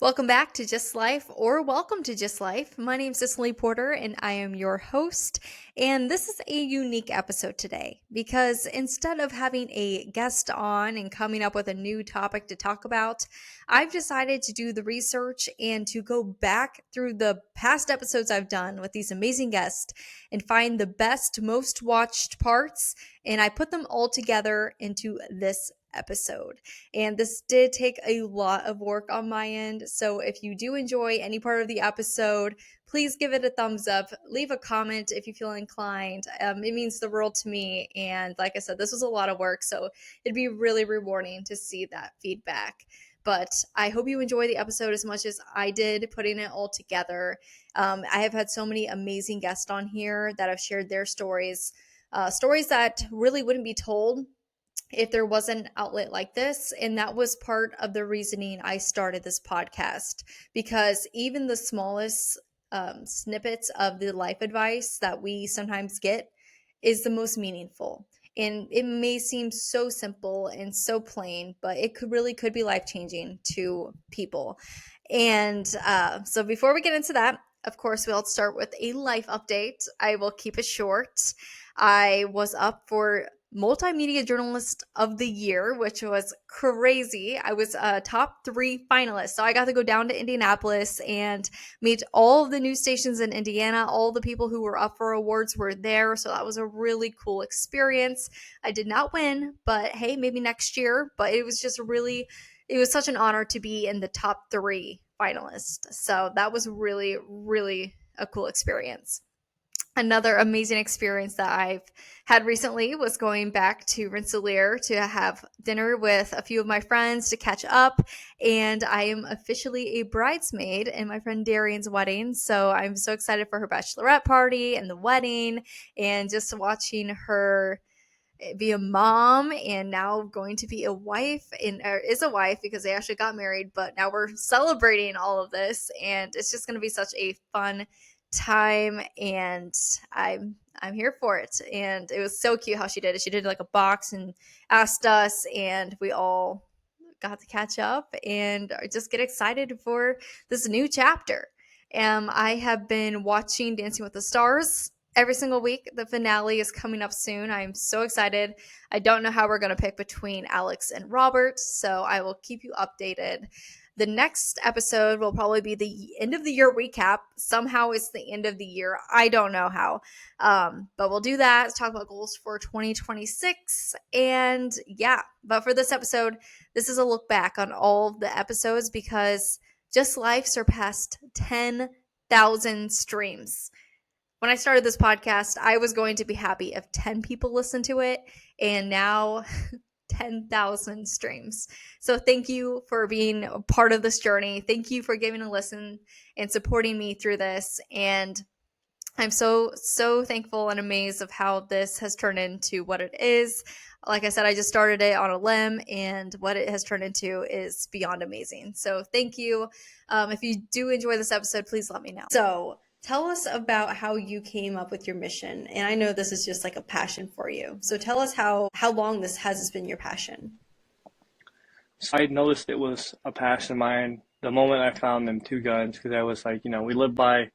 Welcome back to Just Life, or welcome to Just Life. My name is Cicily Porter and I am your host. And this is a unique episode today because instead of having a guest on and coming up with a new topic to talk about, I've decided to do the research and to go back through the past episodes I've done with these amazing guests and find the best, most watched parts. And I put them all together into this episode. And this did take a lot of work on my end. So if you do enjoy any part of the episode, please give it a thumbs up. Leave a comment if you feel inclined. It means the world to me. And like I said, this was a lot of work. So it'd be really rewarding to see that feedback. But I hope you enjoy the episode as much as I did putting it all together. I have had so many amazing guests on here that have shared their stories, stories that really wouldn't be told if there was an outlet like this. And that was part of the reasoning I started this podcast, because even the smallest snippets of the life advice that we sometimes get is the most meaningful. And it may seem so simple and so plain, but it could be life-changing to people. And so before we get into that, of course, we'll start with a life update. I will keep it short. I was up for Multimedia Journalist of the Year, which was crazy. I was a top 3 finalist. So I got to go down to Indianapolis and meet all of the news stations in Indiana. All the people who were up for awards were there. So that was a really cool experience. I did not win, but hey, maybe next year. But it was just it was such an honor to be in the top 3 finalists. So that was really a cool experience. Another amazing experience that I've had recently was going back to Rensselaer to have dinner with a few of my friends to catch up. And I am officially a bridesmaid in my friend Darian's wedding. So I'm so excited for her bachelorette party and the wedding, and just watching her be a mom and now going to be a wife, and is a wife because they actually got married, but now we're celebrating all of this, and it's just going to be such a fun time, and I'm here for it. And it was so cute how she did it. She did like a box and asked us, and we all got to catch up and just get excited for this new chapter. I have been watching Dancing with the Stars every single week. The finale is coming up soon. I'm so excited. I don't know how we're going to pick between Alex and Robert, so I will keep you updated. The next episode will probably be the end of the year recap. Somehow it's the end of the year. I don't know how. But we'll do that. Let's talk about goals for 2026. And yeah, but for this episode, this is a look back on all the episodes, because Just Life surpassed 10,000 streams. When I started this podcast, I was going to be happy if 10 people listened to it, and now 10,000 streams. So thank you for being a part of this journey. Thank you for giving a listen and supporting me through this. And I'm so thankful and amazed of how this has turned into what it is. Like I said, I just started it on a limb, and what it has turned into is beyond amazing. So thank you. If you do enjoy this episode, please let me know. So tell us about how you came up with your mission. And I know this is just like a passion for you. So tell us how long this has been your passion. So I noticed it was a passion of mine the moment I found them 2 guns, because I was like, we lived by,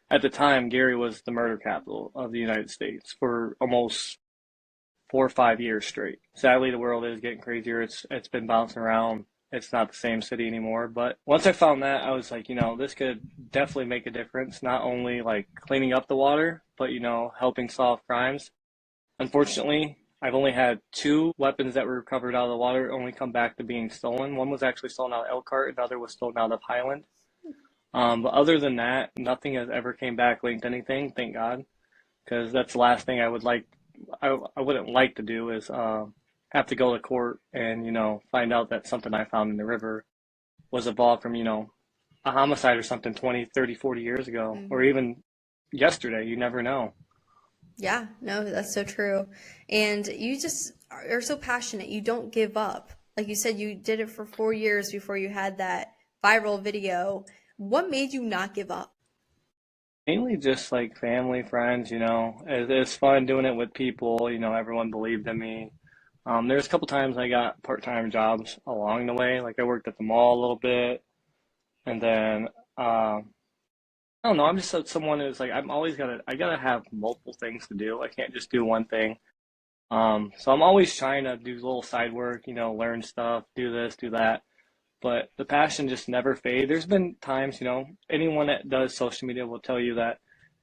at the time, Gary was the murder capital of the United States for almost 4 or 5 years straight. Sadly, the world is getting crazier. It's been bouncing around. It's not the same city anymore. But once I found that, I was like, this could definitely make a difference, not only like cleaning up the water, but, helping solve crimes. Unfortunately, I've only had 2 weapons that were recovered out of the water only come back to being stolen. One was actually stolen out of Elkhart, another was stolen out of Highland. But other than that, nothing has ever came back linked to anything, thank God, because that's the last thing I wouldn't like to do is have to go to court and, find out that something I found in the river was evolved from, a homicide or something 20, 30, 40 years ago, or even yesterday. You never know. Yeah, no, that's so true. And you just are so passionate. You don't give up. Like you said, you did it for 4 years before you had that viral video. What made you not give up? Mainly just like family, friends, it's fun doing it with people, everyone believed in me. There's a couple times I got part-time jobs along the way, like I worked at the mall a little bit, and then I don't know, I'm just someone who's like I gotta have multiple things to do. I can't just do one thing. So I'm always trying to do little side work, learn stuff, do this, do that. But the passion just never fades. There's been times, anyone that does social media will tell you that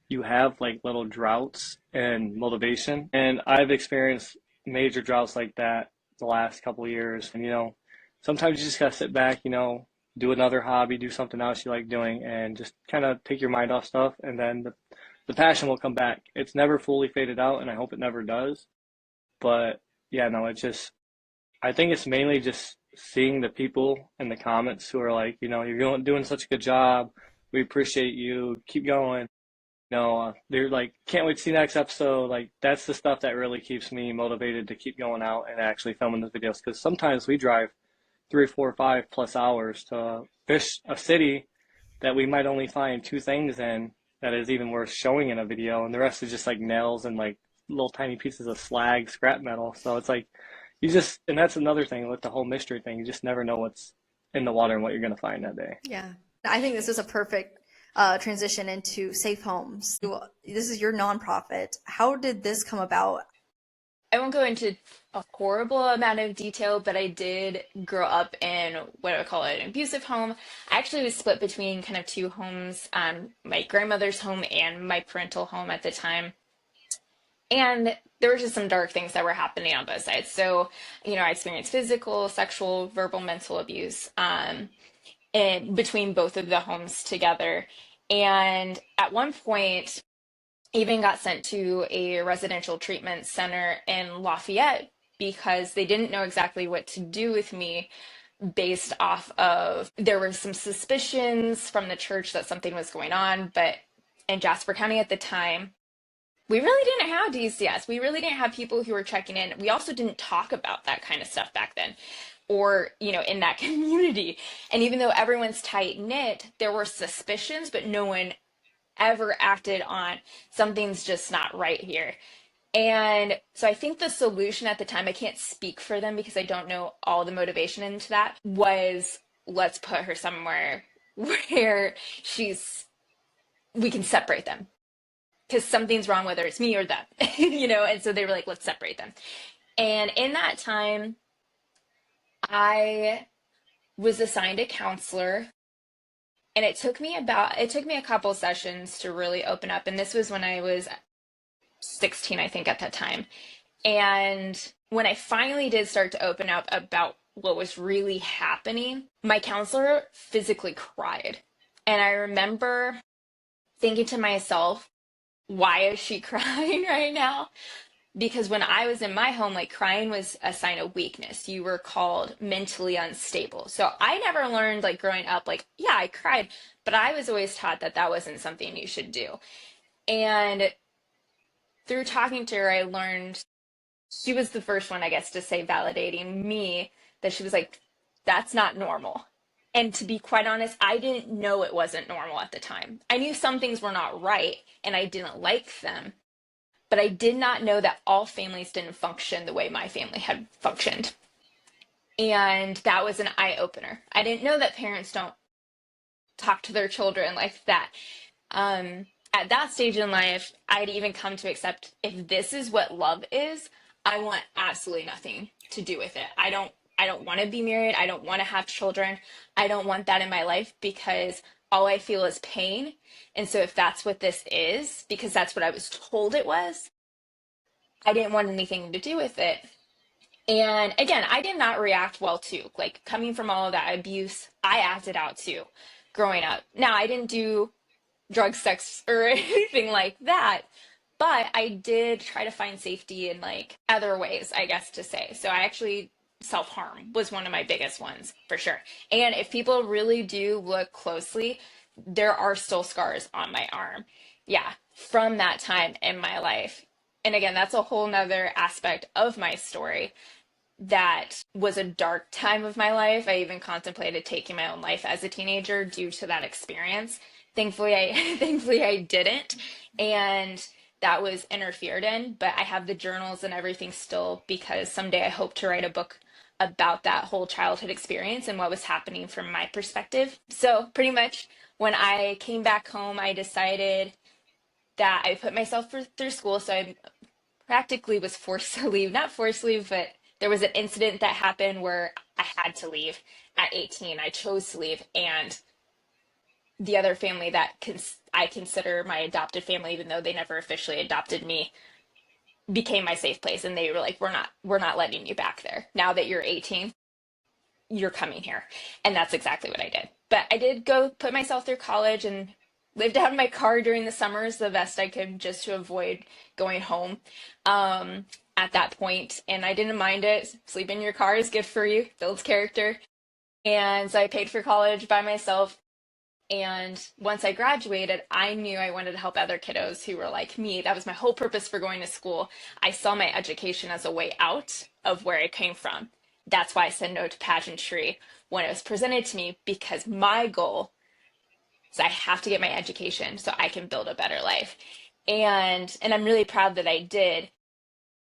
you have like little droughts in motivation. And I've experienced major droughts like that the last couple of years. And, sometimes you just gotta sit back, do another hobby, do something else you like doing, and just kind of take your mind off stuff. And then the passion will come back. It's never fully faded out, and I hope it never does. But yeah, no, I think it's mainly just seeing the people in the comments who are like, you're doing such a good job. We appreciate you. Keep going. They're like, can't wait to see the next episode. Like, that's the stuff that really keeps me motivated to keep going out and actually filming the videos. Because sometimes we drive 3, 4, 5+ hours to fish a city that we might only find two things in that is even worth showing in a video, and the rest is just like nails and like little tiny pieces of slag, scrap metal. So it's like and that's another thing with the whole mystery thing. You just never know what's in the water and what you're gonna find that day. Yeah. I think this is a perfect transition into safe homes. This is your nonprofit. How did this come about? I won't go into a horrible amount of detail, but I did grow up in what I would call an abusive home. I actually was split between kind of two homes, my grandmother's home and my parental home at the time. And there were just some dark things that were happening on both sides. So, I experienced physical, sexual, verbal, mental abuse in between both of the homes together. And at one point, even got sent to a residential treatment center in Lafayette because they didn't know exactly what to do with me based off of there were some suspicions from the church that something was going on, but in Jasper County at the time, we really didn't have DCS. We really didn't have people who were checking in. We also didn't talk about that kind of stuff back then or, in that community. And even though everyone's tight knit, there were suspicions, but no one ever acted on something's just not right here. And so I think the solution at the time, I can't speak for them because I don't know all the motivation into that, was let's put her somewhere where we can separate them because something's wrong, whether it's me or them, and so they were like, let's separate them. And in that time, I was assigned a counselor. And it took me a couple sessions to really open up. And this was when I was 16, I think, at that time. And when I finally did start to open up about what was really happening, my counselor physically cried. And I remember thinking to myself, why is she crying right now? Because when I was in my home, like crying was a sign of weakness. You were called mentally unstable. So I never learned like growing up, like, yeah, I cried, but I was always taught that that wasn't something you should do. And through talking to her, I learned she was the first one, I guess, to say validating me that she was like, that's not normal. And to be quite honest, I didn't know it wasn't normal at the time. I knew some things were not right and I didn't like them. But I did not know that all families didn't function the way my family had functioned. And that was an eye opener. I didn't know that parents don't talk to their children like that. At that stage in life, I'd even come to accept if this is what love is, I want absolutely nothing to do with it. I don't want to be married. I don't want to have children. I don't want that in my life because all I feel is pain. And so if that's what this is, because that's what I was told it was, I didn't want anything to do with it. And again, I did not react well to, like, coming from all of that abuse, I acted out too growing up. Now, I didn't do drugs, sex, or anything like that, but I did try to find safety in like other ways, I guess to say. So I actually self-harm was one of my biggest ones for sure. And if people really do look closely, there are still scars on my arm. Yeah, from that time in my life. And again, that's a whole nother aspect of my story. That was a dark time of my life. I even contemplated taking my own life as a teenager due to that experience. Thankfully I didn't, and that was interfered in, but I have the journals and everything still because someday I hope to write a book about that whole childhood experience and what was happening from my perspective. So pretty much when I came back home, I decided that I put myself through school. So I practically was forced to leave, not forced to leave, but there was an incident that happened where I had to leave at 18. I chose to leave, and the other family that I consider my adopted family, even though they never officially adopted me, became my safe place. And they were like, we're not letting you back there. Now that you're 18, you're coming here. And that's exactly what I did. But I did go put myself through college and lived out in my car during the summers the best I could just to avoid going home at that point. And I didn't mind it. Sleeping in your car is good for you, builds character. And so I paid for college by myself. And once I graduated, I knew I wanted to help other kiddos who were like me. That was my whole purpose for going to school. I saw my education as a way out of where I came from. That's why I said no to pageantry when it was presented to me, because my goal is I have to get my education so I can build a better life. And I'm really proud that I did.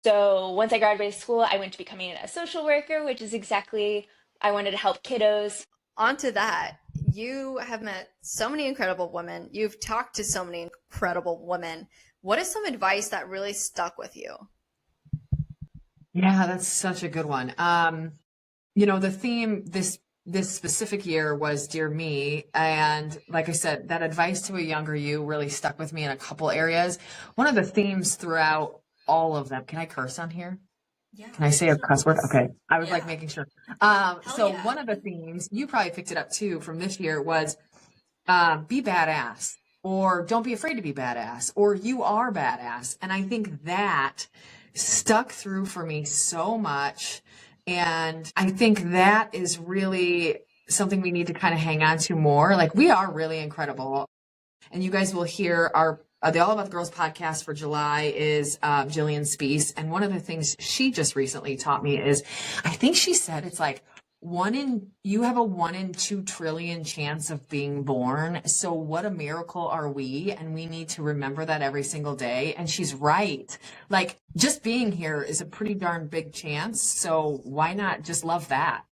So once I graduated school, I went to becoming a social worker, which is exactly, I wanted to help kiddos. Onto that, you have met so many incredible women. You've talked to so many incredible women. What is some advice that really stuck with you? Yeah, that's such a good one. The theme this specific year was Dear Me. And like I said, that advice to a younger you really stuck with me in a couple areas. One of the themes throughout all of them, can I curse on here? Yeah. Can I say a cuss word? Okay. I was Yeah. like making sure. Yeah. One of the themes, you probably picked it up too from this year, was be badass, or don't be afraid to be badass, or you are badass. And I think that stuck through for me so much. And I think that is really something we need to kind of hang on to more. Like, we are really incredible. And you guys will hear the All About the Girls podcast for July is Jillian Spees. And one of the things she just recently taught me is, I think she said it's like you have a 1 in 2 trillion chance of being born. So what a miracle are we? And we need to remember that every single day. And she's right. Like, just being here is a pretty darn big chance. So why not just love that?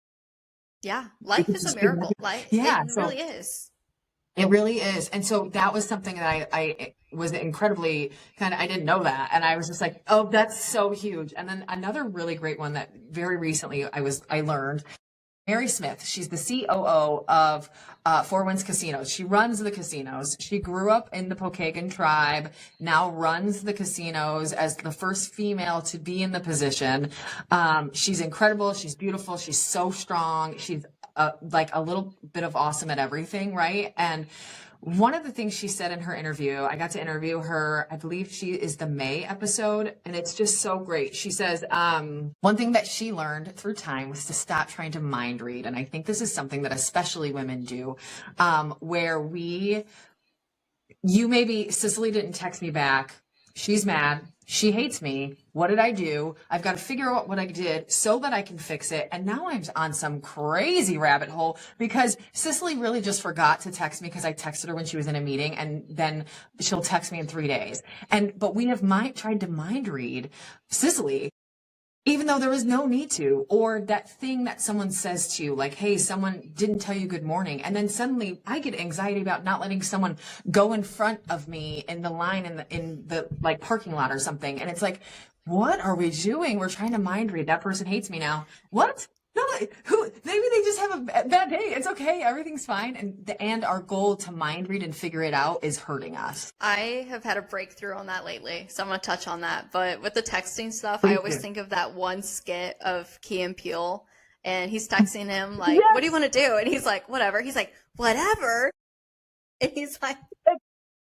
Yeah. Life is a miracle. It really is. It really is. And so that was something that I was incredibly I didn't know that. And I was just like, oh, that's so huge. And then another really great one that very recently I learned, Mary Smith. She's the COO of Four Winds Casinos. She runs the casinos. She grew up in the Pokagon tribe, now runs the casinos as the first female to be in the position. She's incredible. She's beautiful. She's so strong. She's like a little bit of awesome at everything, right? And one of the things she said in her interview, I got to interview her, I believe she is the May episode, and it's just so great. She says, one thing that she learned through time was to stop trying to mind read. And I think this is something that especially women do, where Cicily didn't text me back. She's mad. She hates me. What did I do? I've got to figure out what I did so that I can fix it. And now I'm on some crazy rabbit hole because Cicily really just forgot to text me because I texted her when she was in a meeting, and then she'll text me in 3 days. But we have tried to mind read Cicily, even though there was no need to, or that thing that someone says to you, like, hey, someone didn't tell you good morning. And then suddenly I get anxiety about not letting someone go in front of me in the line in the like parking lot or something. And it's like, what are we doing? We're trying to mind read. That person hates me now. What? No, maybe they just have a bad day. It's okay. Everything's fine. And our goal to mind read and figure it out is hurting us. I have had a breakthrough on that lately, so I'm going to touch on that. But with the texting stuff, I always think of that one skit of Key and Peele, and he's texting him like, yes, what do you want to do? And he's like, whatever. He's like, whatever. And he's like,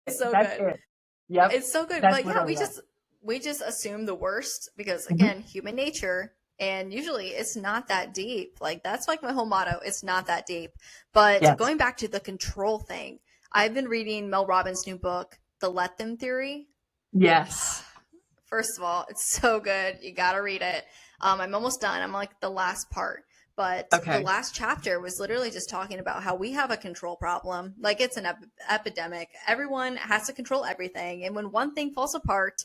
it's so good. It. Yep. It's so good. But yeah, we just assume the worst because, again, human nature. And usually it's not that deep. Like, that's like my whole motto. It's not that deep. But yes, going back to the control thing, I've been reading Mel Robbins' new book, The Let Them Theory. Yes. First of all, it's so good. You got to read it. I'm almost done. I'm like the last part. But the Okay. last chapter was literally just talking about how we have a control problem. Like it's an epidemic. Everyone has to control everything. And when one thing falls apart,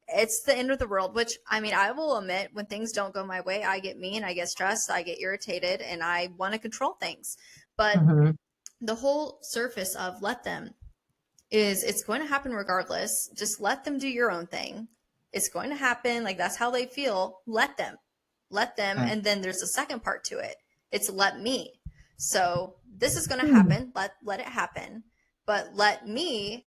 it's the end of the world, which I mean, I will admit when things don't go my way, I get mean, I get stressed, I get irritated, and I want to control things. But Mm-hmm. the whole surface of let them is it's going to happen regardless. Just let them do your own thing. It's going to happen. Like that's how they feel. Let them. Let them. Okay. And then there's a second part to it. It's let me. So this is going to happen. Let it happen. But let me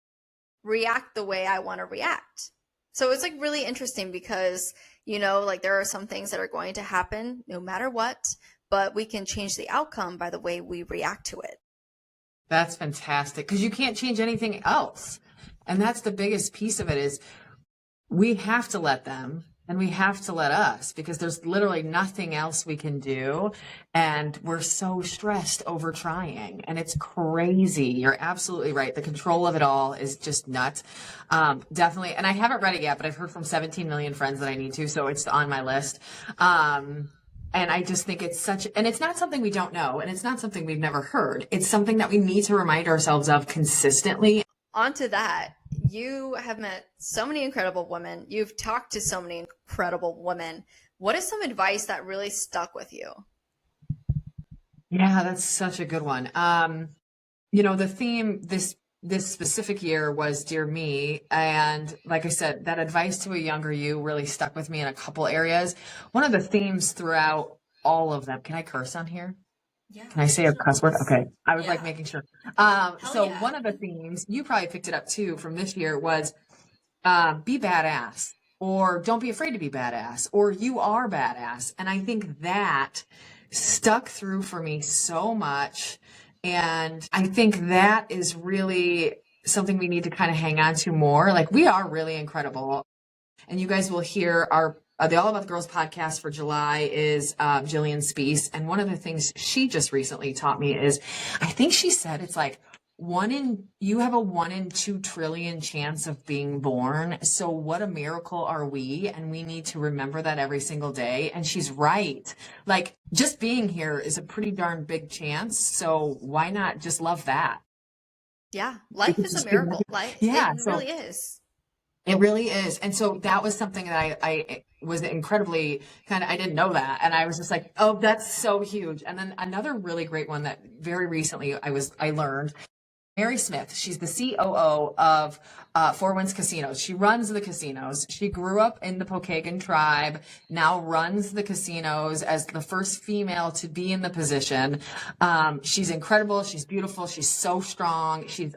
react the way I want to react. So it's like really interesting because, you know, like there are some things that are going to happen no matter what, but we can change the outcome by the way we react to it. That's fantastic because you can't change anything else. And that's the biggest piece of it is we have to let them and we have to let us because there's literally nothing else we can do. And we're so stressed over trying and it's crazy. You're absolutely right. The control of it all is just nuts. Definitely. And I haven't read it yet, but I've heard from 17 million friends that I need to. So it's on my list. And I just think it's and it's not something we don't know, and it's not something we've never heard. It's something that we need to remind ourselves of consistently. On to that, you have met so many incredible women. You've talked to so many incredible women. What is some advice that really stuck with you? Yeah, that's such a good one. You know, the theme this specific year was Dear Me. And like I said, that advice to a younger you really stuck with me in a couple areas. One of the themes throughout all of them, can I curse on here? Yeah. Can I say a cuss word? Okay. I was Yeah. like making sure. Hell So yeah. one of the themes, you probably picked it up too from this year was be badass or don't be afraid to be badass or you are badass. And I think that stuck through for me so much. And I think that is really something we need to kind of hang on to more. Like we are really incredible. And you guys will hear our the All About the Girls podcast for July is Jillian Spees. And one of the things she just recently taught me is, I think she said it's like you have a 1 in 2 trillion chance of being born. So what a miracle are we? And we need to remember that every single day. And she's right. Like just being here is a pretty darn big chance. So why not just love that? Yeah. Life is a miracle. It really is. It really is. And so that was something that I was incredibly I didn't know that. And I was just like, oh, that's so huge. And then another really great one that very recently I learned, Mary Smith. She's the COO of Four Winds Casinos. She runs the casinos. She grew up in the Pokagon tribe, now runs the casinos as the first female to be in the position. She's incredible. She's beautiful. She's so strong. She's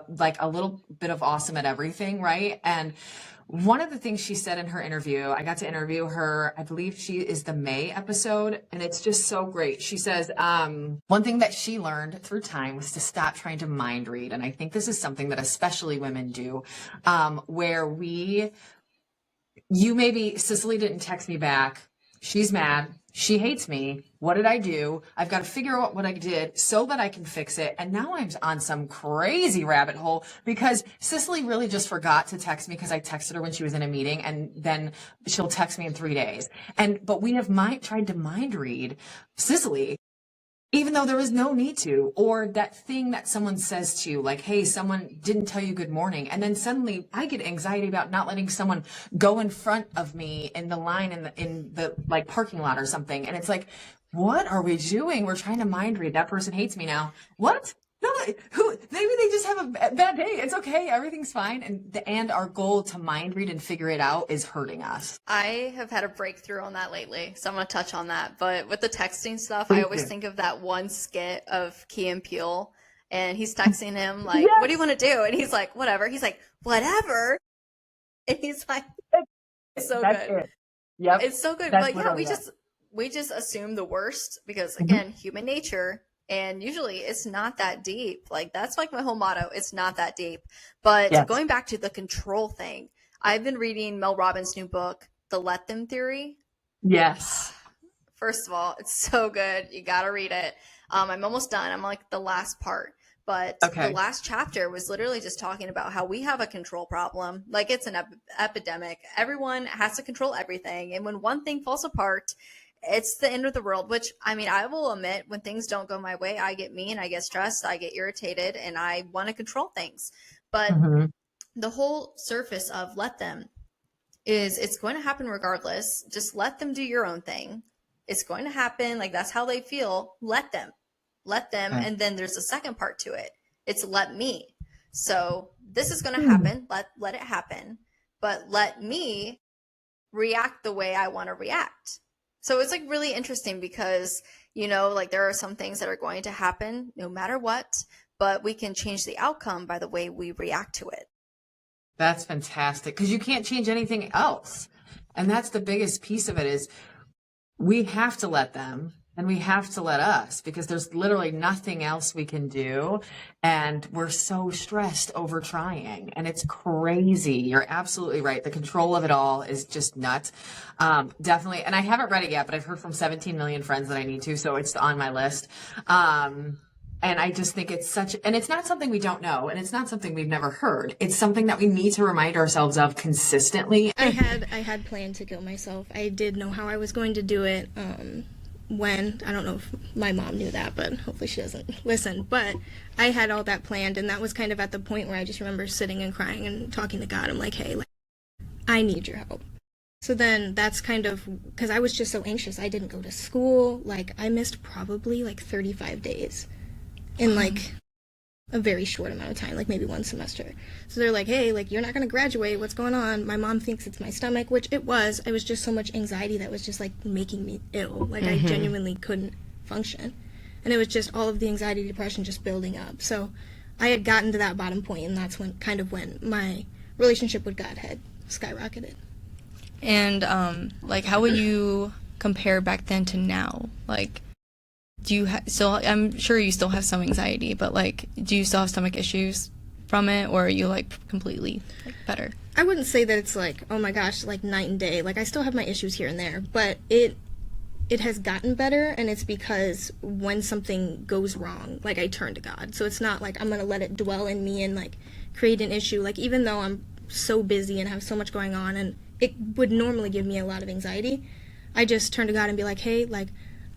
like a little bit of awesome at everything, right? And one of the things she said in her interview, I got to interview her, I believe she is the May episode, and it's just so great. She says, one thing that she learned through time was to stop trying to mind read. And I think this is something that especially women do, where Cicily didn't text me back. She's mad. She hates me. What did I do? I've got to figure out what I did so that I can fix it. And now I'm on some crazy rabbit hole because Cicily really just forgot to text me because I texted her when she was in a meeting and then she'll text me in 3 days. But we have tried to mind read Cicily, even though there was no need to, or that thing that someone says to you, like, hey, someone didn't tell you good morning. And then suddenly I get anxiety about not letting someone go in front of me in the line in the like parking lot or something. And it's like, what are we doing? We're trying to mind read. That person hates me now. What? No, maybe they just have a bad day. It's okay. Everything's fine. And our goal to mind read and figure it out is hurting us. I have had a breakthrough on that lately, so I'm going to touch on that. But with the texting stuff, I always think of that one skit of Key and Peele, and he's texting him like, yes. What do you want to do? And he's like, whatever. He's like, whatever. And he's like, it's so That's good. It. Yep. It's so good. That's But yeah, we just assume the worst because again, human nature. And usually it's not that deep. Like that's like my whole motto. It's not that deep. But yes. Going back to the control thing, I've been reading Mel Robbins' new book, The Let Them Theory. Yes. First of all, it's so good. You got to read it. I'm almost done. I'm like the last part. But the last chapter was literally just talking about how we have a control problem. Like it's an epidemic. Everyone has to control everything. And when one thing falls apart, it's the end of the world, which I mean, I will admit when things don't go my way, I get mean, I get stressed, I get irritated, and I want to control things. But the whole surface of let them is it's going to happen regardless. Just let them do your own thing. It's going to happen. Like that's how they feel. Let them. Let them. Okay. And then there's a second part to it. It's let me. So this is going to happen. Let it happen. But let me react the way I want to react. So it's like really interesting because, you know, like there are some things that are going to happen no matter what, but we can change the outcome by the way we react to it. That's fantastic because you can't change anything else. And that's the biggest piece of it is we have to let them and we have to let us because there's literally nothing else we can do. And we're so stressed over trying and it's crazy. You're absolutely right. The control of it all is just nuts. Definitely. And I haven't read it yet, but I've heard from 17 million friends that I need to, so it's on my list. And I just think it's and it's not something we don't know, and it's not something we've never heard. It's something that we need to remind ourselves of consistently. I had planned to kill myself. I did know how I was going to do it. When I don't know if my mom knew that, but hopefully she doesn't listen. But I had all that planned, and that was kind of at the point where I just remember sitting and crying and talking to God. I'm like, hey, like, I need your help. So then that's kind of because I was just so anxious. I didn't go to school. Like I missed probably like 35 days. In like a very short amount of time, like maybe one semester. So they're like, hey, like you're not going to graduate. What's going on? My mom thinks it's my stomach, which it was. It was just so much anxiety that was just like making me ill. Like I genuinely couldn't function. And it was just all of the anxiety, depression just building up. So I had gotten to that bottom point, and that's when my relationship with God had skyrocketed. And like how would you compare back then to now? Like do you still, I'm sure you still have some anxiety, but like, do you still have stomach issues from it, or are you like completely like better? I wouldn't say that it's like, oh my gosh, like night and day. Like I still have my issues here and there, but it has gotten better, and it's because when something goes wrong, like I turn to God. So it's not like I'm going to let it dwell in me and like create an issue. Like even though I'm so busy and have so much going on and it would normally give me a lot of anxiety, I just turn to God and be like, hey, like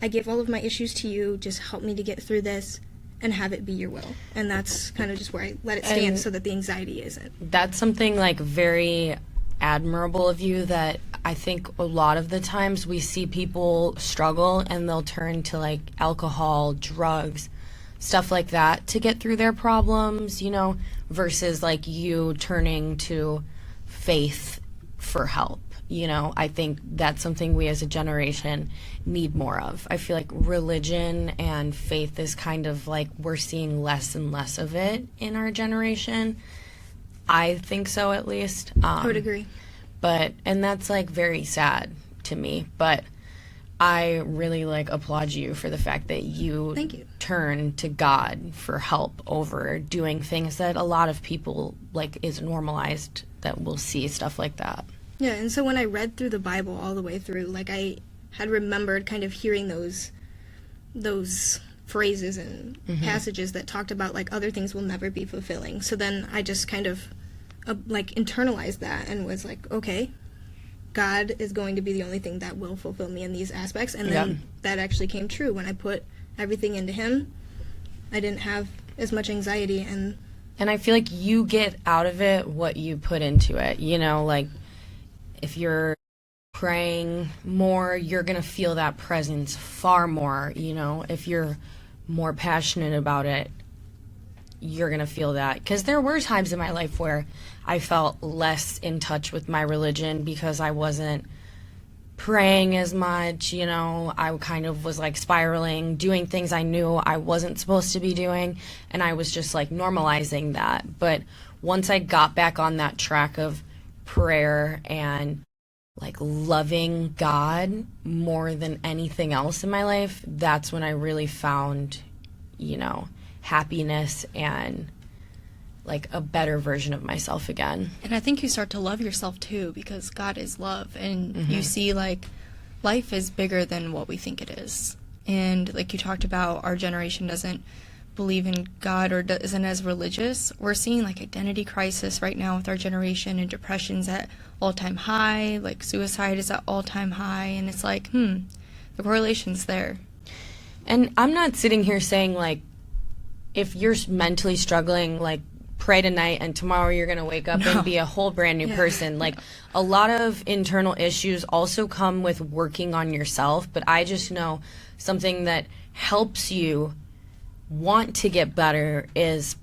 I give all of my issues to you, just help me to get through this and have it be your will. And that's kind of just where I let it stand so that the anxiety isn't. That's something like very admirable of you that I think a lot of the times we see people struggle and they'll turn to like alcohol, drugs, stuff like that to get through their problems, you know, versus like you turning to faith for help. You know, I think that's something we as a generation need more of. I feel like religion and faith is kind of like we're seeing less and less of it in our generation. I think so, at least. I would agree. And that's like very sad to me. But I really like applaud you for the fact that you turn to God for help over doing things that a lot of people like is normalized that we'll see stuff like that. Yeah, and so when I read through the Bible all the way through, like I had remembered kind of hearing those phrases and passages that talked about like other things will never be fulfilling. So then I just kind of like internalized that and was like, okay, God is going to be the only thing that will fulfill me in these aspects. And then that actually came true. When I put everything into Him, I didn't have as much anxiety. And I feel like you get out of it what you put into it, you know, like if you're praying more, you're going to feel that presence far more, you know. If you're more passionate about it, you're going to feel that. Because there were times in my life where I felt less in touch with my religion because I wasn't praying as much, you know. I kind of was like spiraling, doing things I knew I wasn't supposed to be doing, and I was just like normalizing that. But once I got back on that track of prayer and like loving God more than anything else in my life, that's when I really found, you know, happiness and like a better version of myself again. And I think you start to love yourself too, because God is love, and you see like life is bigger than what we think it is. And like you talked about, our generation doesn't believe in God or isn't as religious. We're seeing like identity crisis right now with our generation, and depression's at all-time high, like suicide is at all-time high, and it's like the the correlation's there. And I'm not sitting here saying, like, if you're mentally struggling, like, pray tonight and tomorrow you're going to wake up and be a whole brand new person. Like, a lot of internal issues also come with working on yourself, but I just know something that helps you want to get better is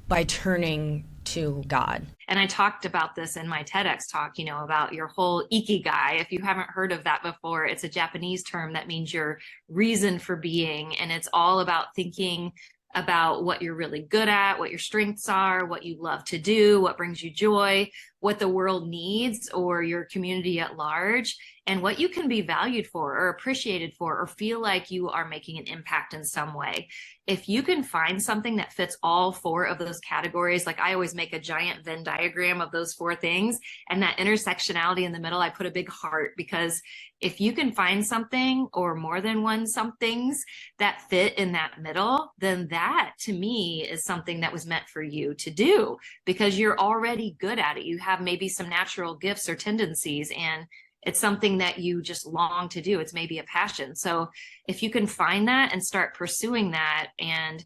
by turning to God. And I talked about this in my TEDx talk, about your whole ikigai. If you haven't heard of that before, it's a Japanese term that means your reason for being. And it's all about thinking about what you're really good at, what your strengths are, what you love to do, what brings you joy, what the world needs or your community at large, and what you can be valued for or appreciated for or feel like you are making an impact in some way. If you can find something that fits all 4 of those categories, like I always make a giant Venn diagram of those 4 things, and that intersectionality in the middle, I put a big heart, because if you can find something or more than one somethings that fit in that middle, then that to me is something that was meant for you to do, because you're already good at it. You have maybe some natural gifts or tendencies, and it's something that you just long to do. It's maybe a passion. So if you can find that and start pursuing that and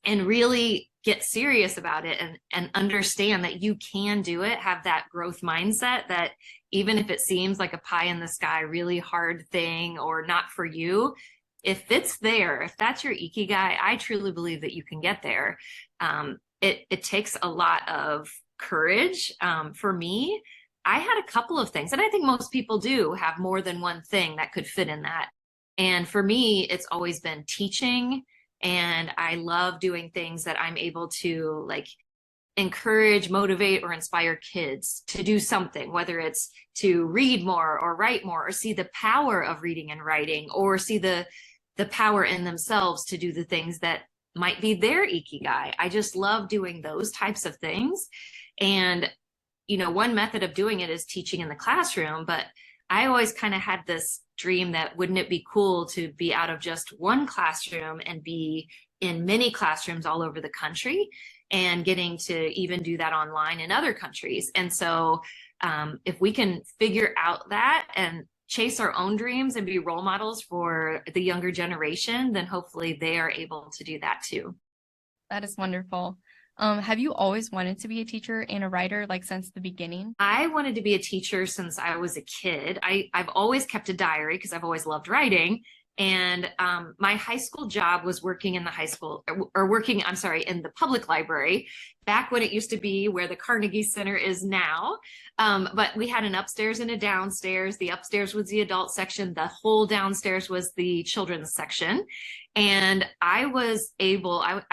really get serious about it and understand that you can do it, have that growth mindset that even if it seems like a pie in the sky, really hard thing or not for you, if it's there, if that's your ikigai, I truly believe that you can get there. It takes a lot of courage. For me, I had a couple of things, and I think most people do have more than one thing that could fit in that. And for me, it's always been teaching, and I love doing things that I'm able to like encourage, motivate, or inspire kids to do something, whether it's to read more or write more or see the power of reading and writing, or see the power in themselves to do the things that might be their ikigai. I just love doing those types of things. And one method of doing it is teaching in the classroom, but I always kind of had this dream that wouldn't it be cool to be out of just one classroom and be in many classrooms all over the country, and getting to even do that online in other countries. And so if we can figure out that and chase our own dreams and be role models for the younger generation, then hopefully they are able to do that too. That is wonderful. Have you always wanted to be a teacher and a writer, like since the beginning? I wanted to be a teacher since I was a kid. I've always kept a diary because I've always loved writing. And my high school job was working in the in the public library, back when it used to be where the Carnegie Center is now. But we had an upstairs and a downstairs. The upstairs was the adult section. The whole downstairs was the children's section. And I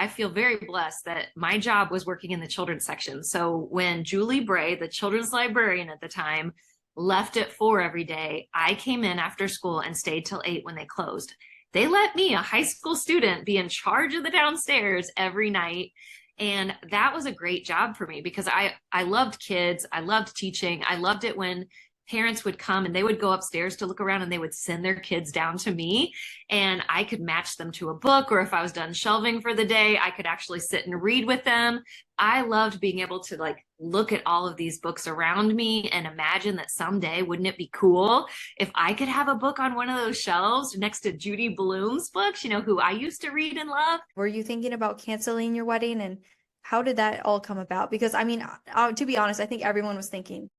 feel very blessed that my job was working in the children's section. So when Julie Bray, the children's librarian at the time, left at 4 every day, I came in after school and stayed till 8 when they closed. They let me, a high school student, be in charge of the downstairs every night. And that was a great job for me because I loved kids. I loved teaching. I loved it when parents would come and they would go upstairs to look around and they would send their kids down to me, and I could match them to a book, or if I was done shelving for the day, I could actually sit and read with them. I loved being able to like look at all of these books around me and imagine that someday, wouldn't it be cool if I could have a book on one of those shelves next to Judy Blume's books, who I used to read and love. Were you thinking about canceling your wedding, and how did that all come about? Because I mean, to be honest, I think everyone was thinking,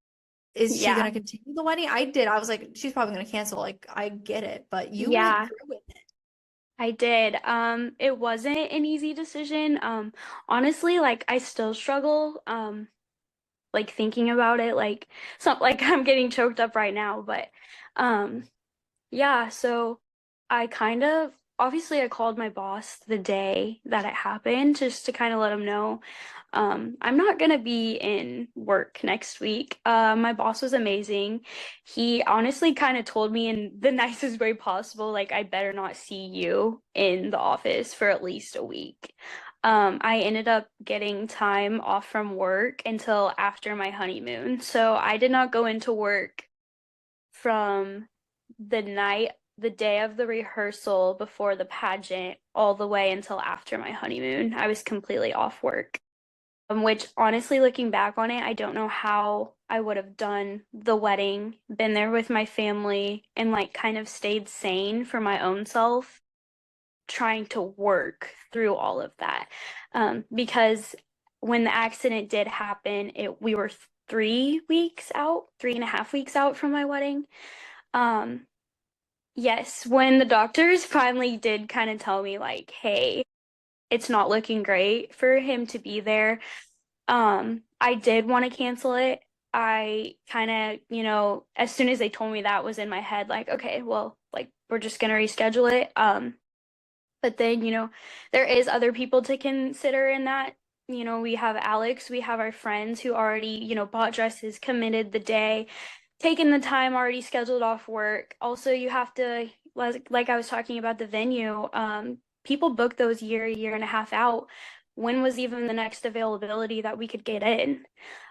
is she going to continue the wedding? I did. I was like, she's probably going to cancel. Like, I get it. But you went through with it. I did. It wasn't an easy decision. Honestly, like I still struggle, like thinking about it, like I'm getting choked up right now, but yeah, so obviously I called my boss the day that it happened just to kind of let him know. I'm not gonna be in work next week. My boss was amazing. He honestly kind of told me in the nicest way possible, like, I better not see you in the office for at least a week. I ended up getting time off from work until after my honeymoon. So I did not go into work from the day of the rehearsal before the pageant all the way until after my honeymoon. I was completely off work. which honestly, looking back on it, I don't know how I would have done the wedding, been there with my family, and like kind of stayed sane for my own self, trying to work through all of that. Because when the accident did happen, we were 3 weeks out, 3.5 weeks out from my wedding. Yes, when the doctors finally did kind of tell me like, hey, it's not looking great for him to be there. I did want to cancel it. I kind of, as soon as they told me that was in my head, like, okay, well, like we're just gonna reschedule it. But then, there is other people to consider in that. We have Alex, we have our friends who already, bought dresses, committed the day, taken the time, already scheduled off work. Also, you have to, like I was talking about the venue, people book those year and a half out. When was even the next availability that we could get in?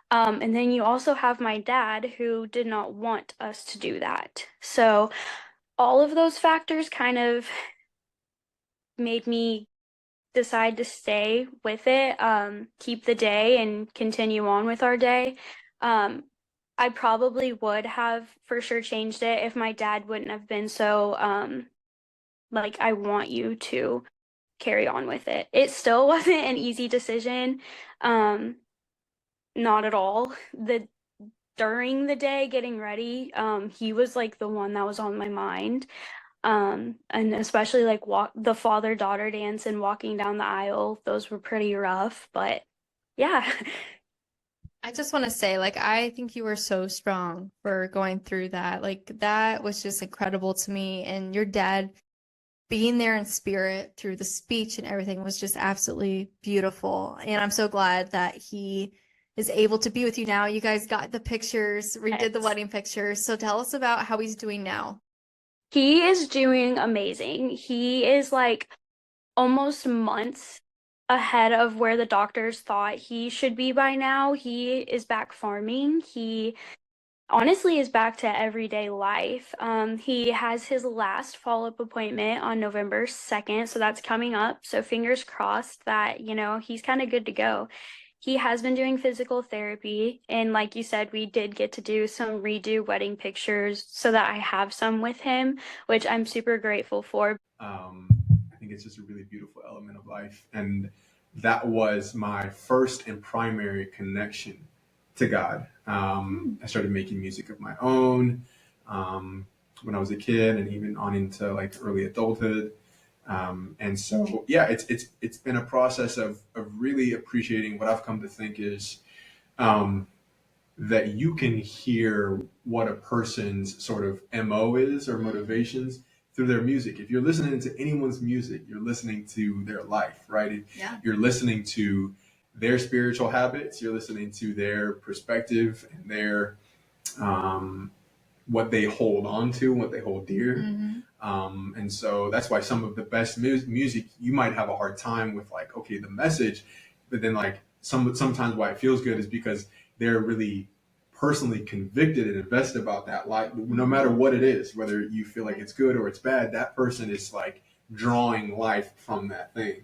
And then you also have my dad who did not want us to do that. So all of those factors kind of made me decide to stay with it, keep the day and continue on with our day. I probably would have for sure changed it if my dad wouldn't have been so like, I want you to carry on with it. It still wasn't an easy decision. Not at all. During the day getting ready, he was like the one that was on my mind. And especially like the father-daughter dance and walking down the aisle, those were pretty rough, but yeah. I just want to say, like, I think you were so strong for going through that. Like, that was just incredible to me. And your dad being there in spirit through the speech and everything was just absolutely beautiful. And I'm so glad that he is able to be with you now. You guys got the pictures, redid the wedding pictures. So tell us about how he's doing now. He is doing amazing. He is like almost months ahead of where the doctors thought he should be by now. He is back farming. He honestly is back to everyday life. He has his last follow-up appointment on November 2nd, so that's coming up. So fingers crossed that, he's kind of good to go. He has been doing physical therapy, and like you said, we did get to do some redo wedding pictures so that I have some with him, which I'm super grateful for. I think it's just a really beautiful element of life. And that was my first and primary connection to God. I started making music of my own when I was a kid and even on into like early adulthood. And so, yeah, it's been a process of really appreciating what I've come to think is that you can hear what a person's sort of MO is or motivations through their music. If you're listening to anyone's music, you're listening to their life, right? Yeah. You're listening to their spiritual habits, you're listening to their perspective and their what they hold on to, what they hold dear. And so that's why some of the best music, you might have a hard time with like, okay, the message, but then like sometimes why it feels good is because they're really personally convicted and invested about that life, no matter what it is, whether you feel like it's good or it's bad, that person is like drawing life from that thing.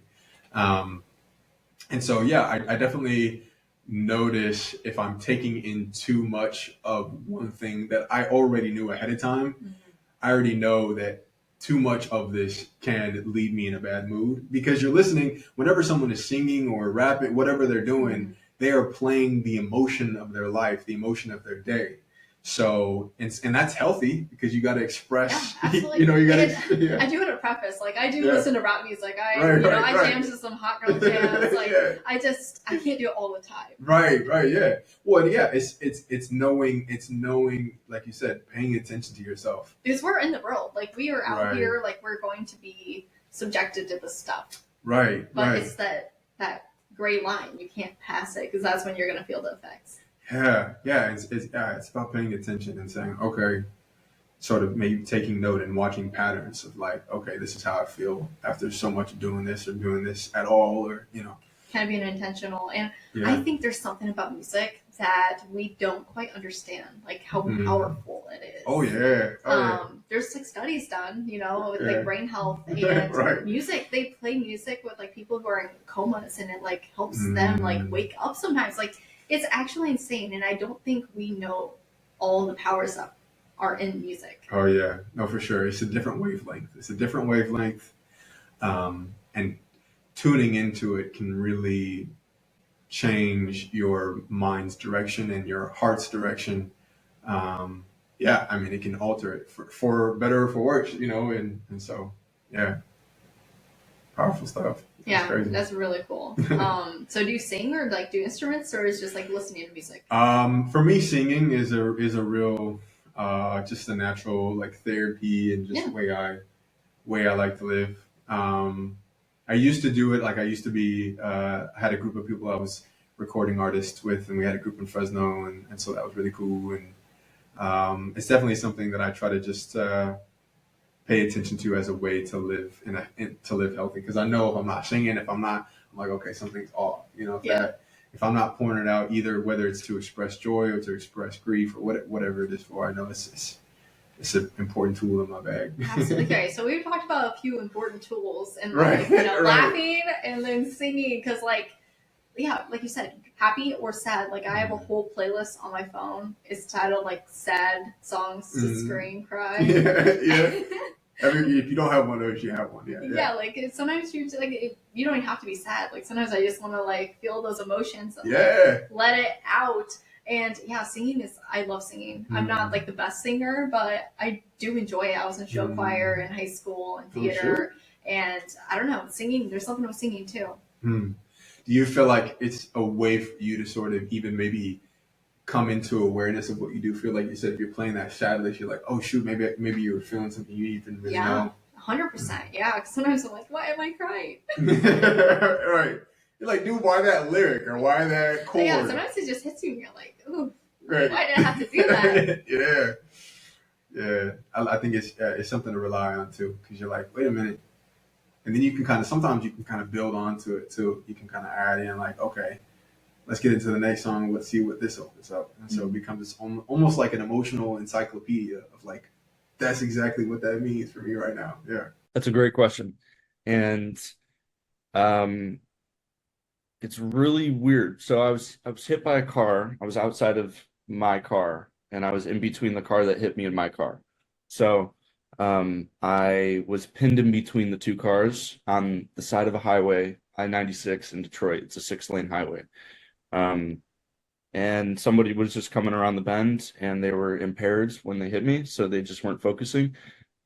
And so, yeah, I definitely notice if I'm taking in too much of one thing that I already knew ahead of time. I already know that too much of this can lead me in a bad mood because you're listening whenever someone is singing or rapping, whatever they're doing, they are playing the emotion of their life, the emotion of their day. So, and that's healthy because you got to express, absolutely. you got And to, I do want to preface, like, I do listen to rap music. I jam to some hot girl jams. Like, I can't do it all the time. Right, yeah. Well, yeah, it's knowing, like you said, paying attention to yourself. Because we're in the world. Like, we are out here, like, we're going to be subjected to this stuff. Right, but it's that gray line. You can't pass it because that's when you're going to feel the effects. Yeah. It's about paying attention and saying, okay, sort of maybe taking note and watching patterns of like, okay, this is how I feel after so much doing this or doing this at all, or kind of being intentional. And I think there's something about music that we don't quite understand, like how powerful it is. Oh yeah. There's like studies done, with Yeah. like brain health and Right. music. They play music with like people who are in comas, and it like helps them like wake up sometimes. Like it's actually insane, and I don't think we know all the powers that are in music. Oh yeah, no, for sure. It's a different wavelength. And tuning into it can really change your mind's direction and your heart's direction. Yeah, I mean, it can alter it for better or for worse, and so, yeah, powerful stuff. Yeah, that's really cool. So do you sing or like do instruments, or is just like listening to music? For me, singing is a real, just a natural like therapy and just way I like to live. I used to do it, like I used to be, I had a group of people I was recording artists with, and we had a group in Fresno, and so that was really cool. And it's definitely something that I try to just pay attention to as a way to live to live healthy. Because I know if I'm not singing, I'm like, okay, something's off. If I'm not pouring it out, either whether it's to express joy or to express grief or whatever it is for, I know it's an important tool in my bag. Absolutely. Okay, so we've talked about a few important tools, and Right, right. laughing and then singing, because like you said, happy or sad. Like I have a whole playlist on my phone. It's titled like sad songs to scream, cry. Yeah. If you don't have one of those, you have one. Yeah, like sometimes you you don't even have to be sad. Like sometimes I just want to like feel those emotions. And, let it out. And singing I love singing. I'm not like the best singer, but I do enjoy it. I was in show choir in high school and theater, and I don't know, singing. There's something with singing too. Do you feel like it's a way for you to sort of even maybe come into awareness of what you do feel? Like you said, if you're playing that sad list, you're like, oh shoot, maybe you were feeling something you even really know. 100%. Yeah, because sometimes I'm like, why am I crying? Right. You're like, dude, why that lyric or why that chord? Yeah, sometimes it just hits you and you're like, ooh, right. Why did I have to do that? Yeah. I think it's something to rely on too, because you're like, wait a minute. And then you can sometimes you can kind of build onto it too. You can kind of add in like, okay, let's get into the next song. Let's see what this opens up. And so it becomes almost like an emotional encyclopedia of like, that's exactly what that means for me right now. Yeah. That's a great question. And it's really weird. So I was hit by a car. I was outside of my car, and I was in between the car that hit me and my car. So I was pinned in between the two cars on the side of a highway, I-96 in Detroit. It's a 6-lane highway. And somebody was just coming around the bend, and they were impaired when they hit me, so they just weren't focusing.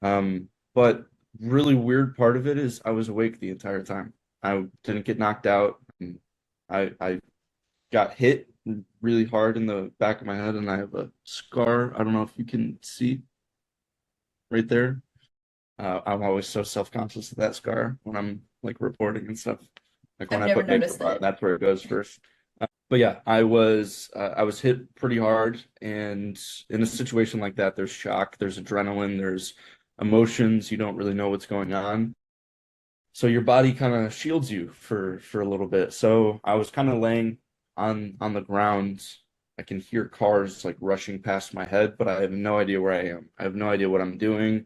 But really weird part of it is I was awake the entire time. I didn't get knocked out. I got hit really hard in the back of my head, and I have a scar. I don't know if you can see right there. I'm always so self-conscious of that scar when I'm like reporting and stuff. Like when I put makeup on, that's where it goes first. But yeah, I was hit pretty hard, and in a situation like that, there's shock, there's adrenaline, there's emotions. You don't really know what's going on, so your body kind of shields you for a little bit. So I was kind of laying on the ground. I can hear cars like rushing past my head, but I have no idea where I am. I have no idea what I'm doing.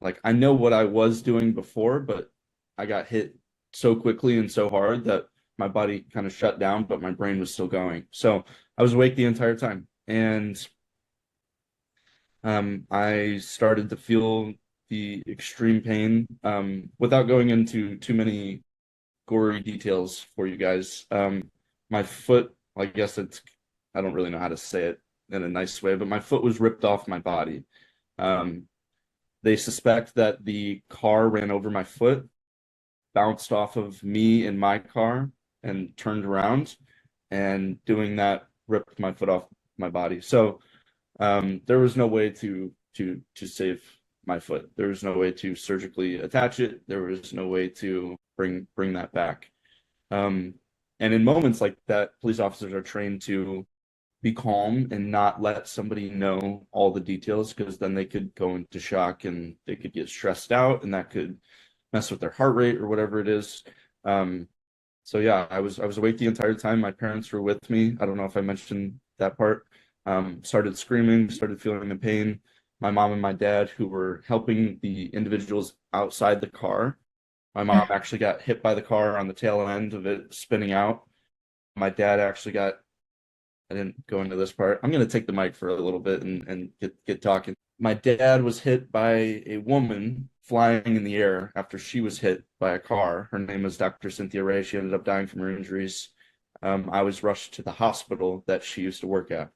Like I know what I was doing before, but I got hit so quickly and so hard that my body kind of shut down, but my brain was still going. So I was awake the entire time, and I started to feel the extreme pain. Without going into too many gory details for you guys, my foot, I guess I don't really know how to say it in a nice way, but my foot was ripped off my body. They suspect that the car ran over my foot, bounced off of me in my car, and turned around, and doing that ripped my foot off my body. So there was no way to save my foot. There was no way to surgically attach it. There was no way to bring that back. And in moments like that, police officers are trained to be calm and not let somebody know all the details, because then they could go into shock and they could get stressed out, and that could mess with their heart rate or whatever it is. So yeah, I was awake the entire time. My parents were with me. I don't know if I mentioned that part. Started screaming, started feeling the pain. My mom and my dad, who were helping the individuals outside the car, my mom actually got hit by the car on the tail end of it spinning out. My dad actually got, I didn't go into this part. I'm going to take the mic for a little bit and get talking. My dad was hit by a woman flying in the air after she was hit by a car. Her name was Dr. Cynthia Ray. She ended up dying from her injuries. I was rushed to the hospital that she used to work at.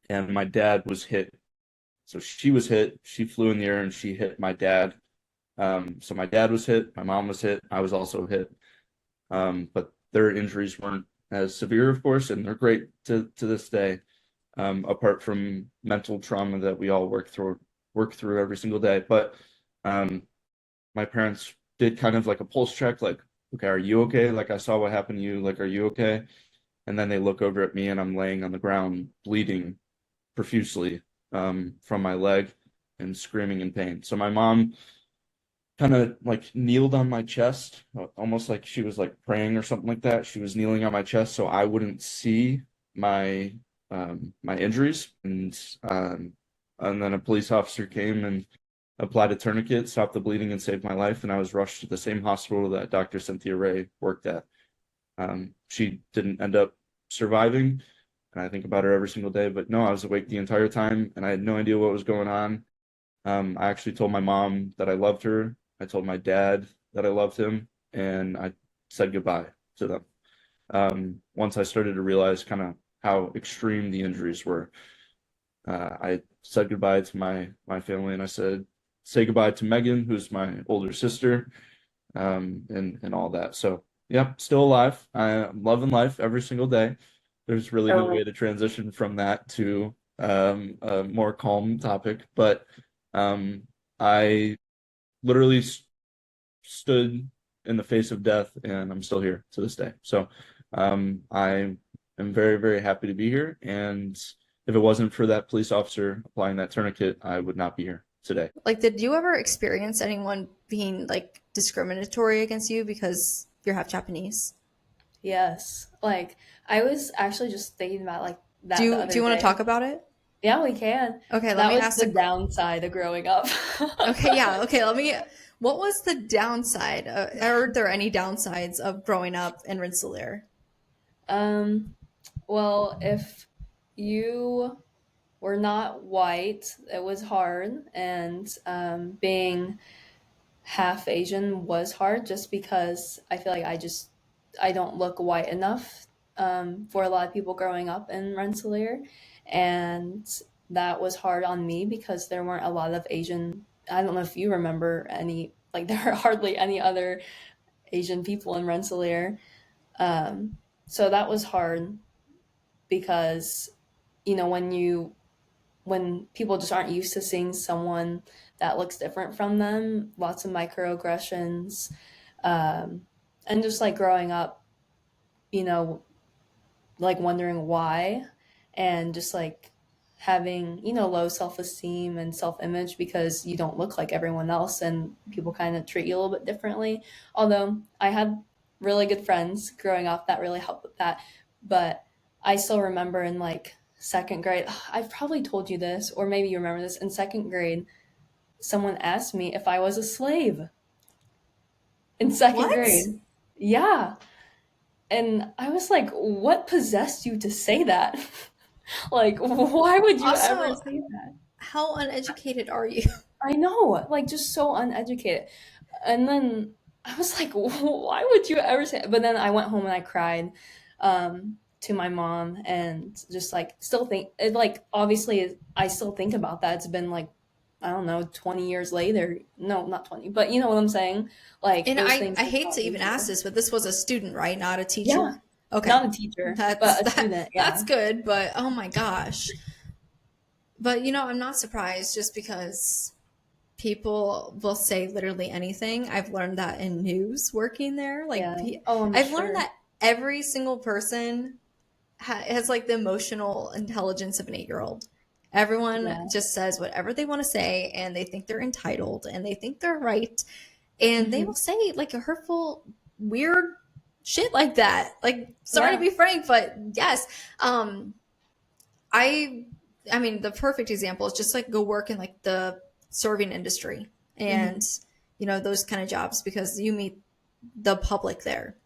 And my dad was hit. So she was hit, she flew in the air and she hit my dad. So my dad was hit, my mom was hit, I was also hit. But their injuries weren't as severe, of course, and they're great to this day. Apart from mental trauma that we all work through every single day. But my parents did kind of like a pulse check, like, okay, are you okay? Like, I saw what happened to you, like, are you okay? And then they look over at me and I'm laying on the ground bleeding profusely from my leg and screaming in pain. So my mom kind of like kneeled on my chest, almost like she was like praying or something like that. She was kneeling on my chest so I wouldn't see my my injuries. And then a police officer came and applied a tourniquet, stopped the bleeding, and saved my life. And I was rushed to the same hospital that Dr. Cynthia Ray worked at. She didn't end up surviving, and I think about her every single day. But no, I was awake the entire time, and I had no idea what was going on. I actually told my mom that I loved her. I told my dad that I loved him, and I said goodbye to them. Once I started to realize kind of how extreme the injuries were, I said goodbye to my family, and I said, say goodbye to Megan, who's my older sister, and all that. So, yeah, still alive. I'm loving life every single day. There's really no way to transition from that to a more calm topic, but I literally stood in the face of death, and I'm still here to this day. So I am very, very happy to be here. And if it wasn't for that police officer applying that tourniquet, I would not be here today. Like, did you ever experience anyone being like discriminatory against you because you're half Japanese? Yes. Like, I was actually just thinking about like that. Do the you other want to day. talk about it? Yeah, we can. Okay, let That me was ask the downside of growing up. Okay, yeah. Okay, what was the downside? Are there any downsides of growing up in Rensselaer? Well, if you were not white, it was hard, and being half Asian was hard just because I feel like I don't look white enough for a lot of people growing up in Rensselaer, and that was hard on me because there weren't a lot of Asian. I don't know if you remember any, like there are hardly any other Asian people in Rensselaer. So that was hard because, you know, when people just aren't used to seeing someone that looks different from them, lots of microaggressions, and just like growing up, you know, like wondering why, and just like having, you know, low self-esteem and self-image because you don't look like everyone else and people kind of treat you a little bit differently. Although I had really good friends growing up that really helped with that. But I still remember in like second grade, I've probably told you this, or maybe you remember this, in second grade, someone asked me if I was a slave in second grade. Yeah. And I was like, what possessed you to say that? Like, why would you Also, ever say that? How uneducated are you? I know, like, just so uneducated. And then I was like, why would you ever say it? But then I went home and I cried to my mom and just like still think it, like, obviously I still think about that. It's been like, I don't know, 20 years later. No, not 20, but you know what I'm saying? Like, And those I things hate are to even easier. ask this, but this was a student, right? Not a teacher? Yeah. Okay. Not a teacher, but a student. Yeah. That's good, but oh my gosh. But you know, I'm not surprised just because people will say literally anything. I've learned that in news working there. Like, Yeah. Oh, I'm I've sure. learned that every single person has like the emotional intelligence of an 8-year-old. Everyone Yeah. just says whatever they want to say, and they think they're entitled, and they think they're right, and they will say like a hurtful, weird shit like that. Like, sorry to be frank, but yes. I mean, the perfect example is just like go work in like the serving industry and, you know, those kind of jobs because you meet the public there.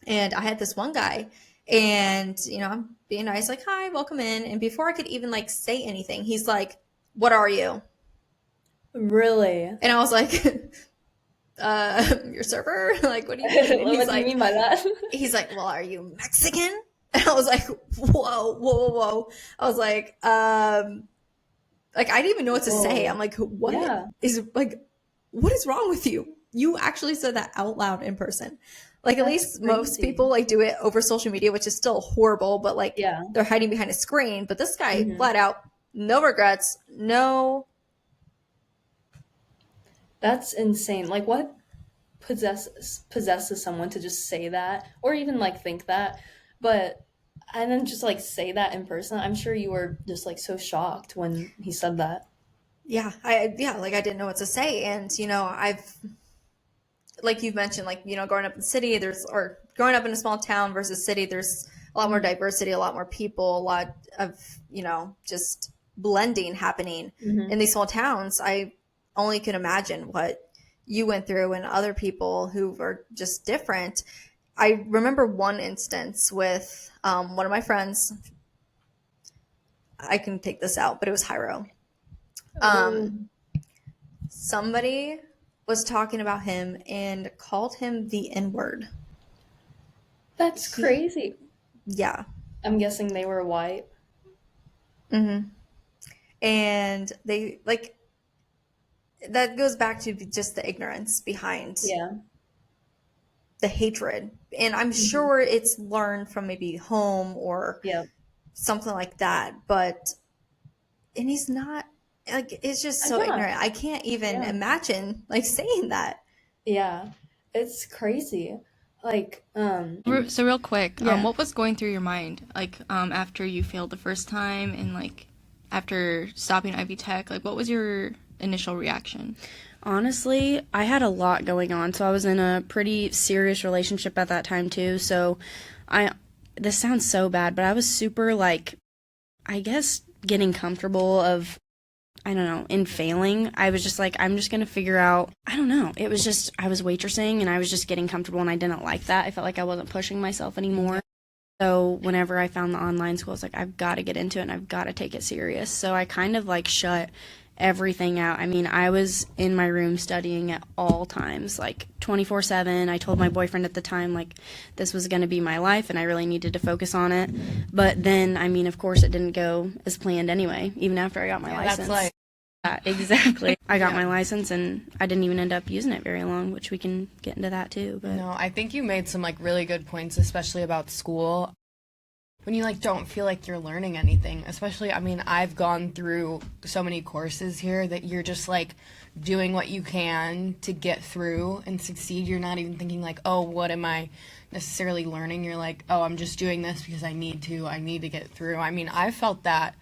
And I had this one guy and, you know, I'm being nice, like, hi, welcome in. And before I could even like say anything, he's like, what are you? Really? And I was like, your server? Like, what do you mean? And What do you mean by that? He's like, well, are you Mexican? And I was like, whoa. I was like, I didn't even know what to say. I'm like, what is wrong with you? You actually said that out loud in person. Like, at least most people like do it over social media, which is still horrible, but like they're hiding behind a screen. But this guy flat out, no regrets, no. That's insane. Like, what possesses someone to just say that or even like think that? But and then just like say that in person. I'm sure you were just like so shocked when he said that. Yeah, I didn't know what to say. And, you know, I've, like you've mentioned, like, you know, growing up in the city, or growing up in a small town versus city, there's a lot more diversity, a lot more people, a lot of, you know, just blending happening in these small towns. I only can imagine what you went through and other people who are just different. I remember one instance with one of my friends. I can take this out, but it was Hyro. Somebody was talking about him and called him the N-word. That's crazy. Yeah. I'm guessing they were white. And they, like, that goes back to just the ignorance behind the hatred. And I'm sure it's learned from maybe home or something like that. But, and he's not, like, it's just so ignorant. I can't even imagine, like, saying that. Yeah. It's crazy. Like, So real quick, what was going through your mind, like, after you failed the first time and, like, after stopping Ivy Tech? Like, what was your initial reaction? Honestly, I had a lot going on. So I was in a pretty serious relationship at that time too. So this sounds so bad, but I was super, like, I guess getting comfortable of, I don't know, in failing. I was just like, I'm just going to figure out, I don't know. It was just, I was waitressing and I was just getting comfortable and I didn't like that. I felt like I wasn't pushing myself anymore. So whenever I found the online school, I was like, I've got to get into it and I've got to take it serious. So I kind of like shut everything out. I mean, I was in my room studying at all times, like 24/7. I told my boyfriend at the time, like, this was going to be my life and I really needed to focus on it. But then, I mean, of course, it didn't go as planned anyway, even after I got my license. That's like, exactly. I got my license and I didn't even end up using it very long, which we can get into that too. But no, I think you made some like really good points, especially about school. When you like don't feel like you're learning anything, especially, I mean, I've gone through so many courses here that you're just like doing what you can to get through and succeed. You're not even thinking like, oh, what am I necessarily learning? You're like, oh, I'm just doing this because I need to get through. I mean, I felt that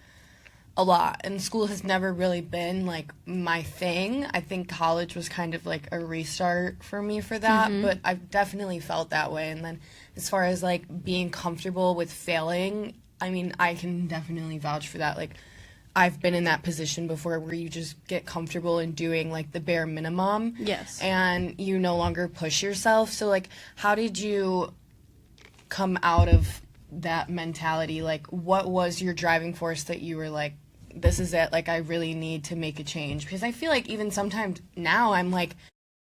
a lot, and school has never really been like my thing. I think college was kind of like a restart for me for that, but I've definitely felt that way. And then as far as like being comfortable with failing, I mean, I can definitely vouch for that. Like, I've been in that position before where you just get comfortable in doing like the bare minimum. Yes. And you no longer push yourself. So like, how did you come out of that mentality? Like, what was your driving force that you were like, this is it, like, I really need to make a change? Because I feel like even sometimes now I'm like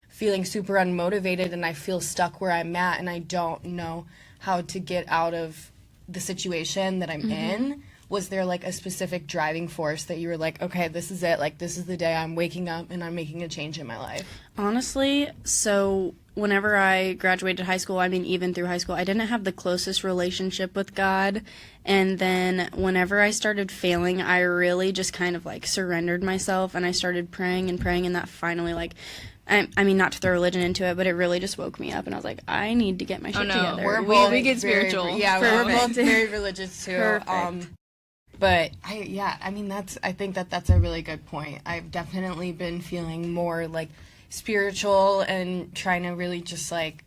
feeling super unmotivated and I feel stuck where I'm at and I don't know how to get out of the situation that I'm in. Was there like a specific driving force that you were like, okay, this is it, like, this is the day I'm waking up and I'm making a change in my life? Honestly, so whenever I graduated high school, I mean, even through high school, I didn't have the closest relationship with God. And then whenever I started failing, I really just kind of like surrendered myself and I started praying, and that finally, like, I mean, not to throw religion into it, but it really just woke me up and I was like, I need to get my shit together. We get spiritual. We're both very religious too. Perfect. But I think that's a really good point. I've definitely been feeling more like spiritual and trying to really just like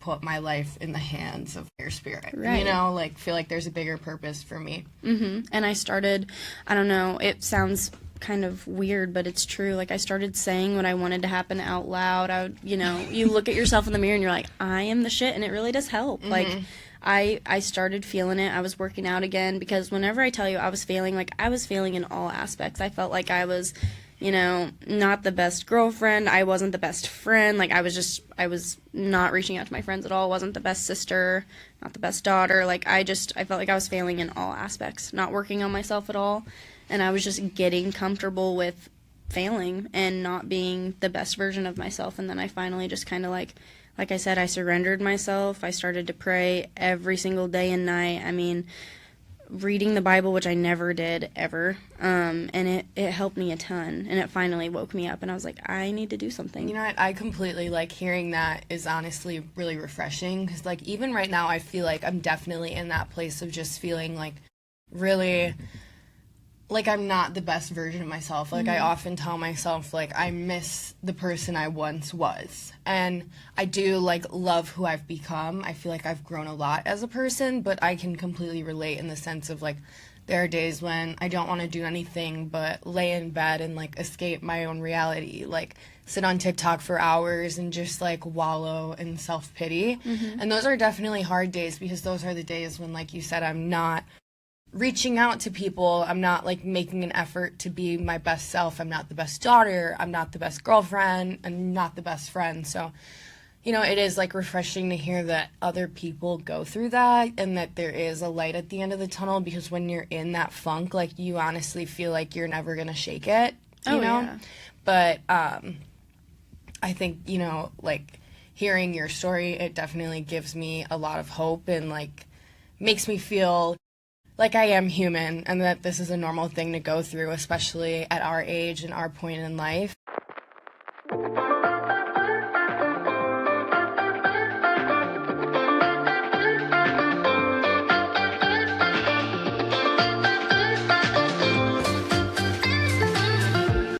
put my life in the hands of your spirit. Right. You know, like feel like there's a bigger purpose for me. And I started, I don't know, it sounds kind of weird, but it's true. Like I started saying what I wanted to happen out loud. I would, you know, you look at yourself in the mirror and you're like, I am the shit, and it really does help. Like I started feeling it. I was working out again, because whenever I tell you I was failing, like I was failing in all aspects. I felt like I was, you know, not the best girlfriend. I wasn't the best friend. Like I was not reaching out to my friends at all. Wasn't the best sister, not the best daughter. Like I felt like I was failing in all aspects, not working on myself at all. And I was just getting comfortable with failing and not being the best version of myself. And then I finally just kind of like I said, I surrendered myself. I started to pray every single day and night. I mean, reading the Bible, which I never did ever, and it helped me a ton, and it finally woke me up, and I was like, I need to do something. You know what, I completely, like, hearing that is honestly really refreshing, because, like, even right now I feel like I'm definitely in that place of just feeling, like, really, like, I'm not the best version of myself. Like, I often tell myself, like, I miss the person I once was. And I do, like, love who I've become. I feel like I've grown a lot as a person, but I can completely relate in the sense of, like, there are days when I don't want to do anything but lay in bed and, like, escape my own reality. Like, sit on TikTok for hours and just, like, wallow in self-pity. And those are definitely hard days, because those are the days when, like you said, I'm not reaching out to people. I'm not, like, making an effort to be my best self. I'm not the best daughter. I'm not the best girlfriend. I'm not the best friend. So, you know, it is, like, refreshing to hear that other people go through that, and that there is a light at the end of the tunnel, because when you're in that funk, like, you honestly feel like you're never gonna shake it, you know? Yeah. But I think, you know, like, hearing your story, it definitely gives me a lot of hope, and, like, makes me feel like I am human, and that this is a normal thing to go through, especially at our age and our point in life.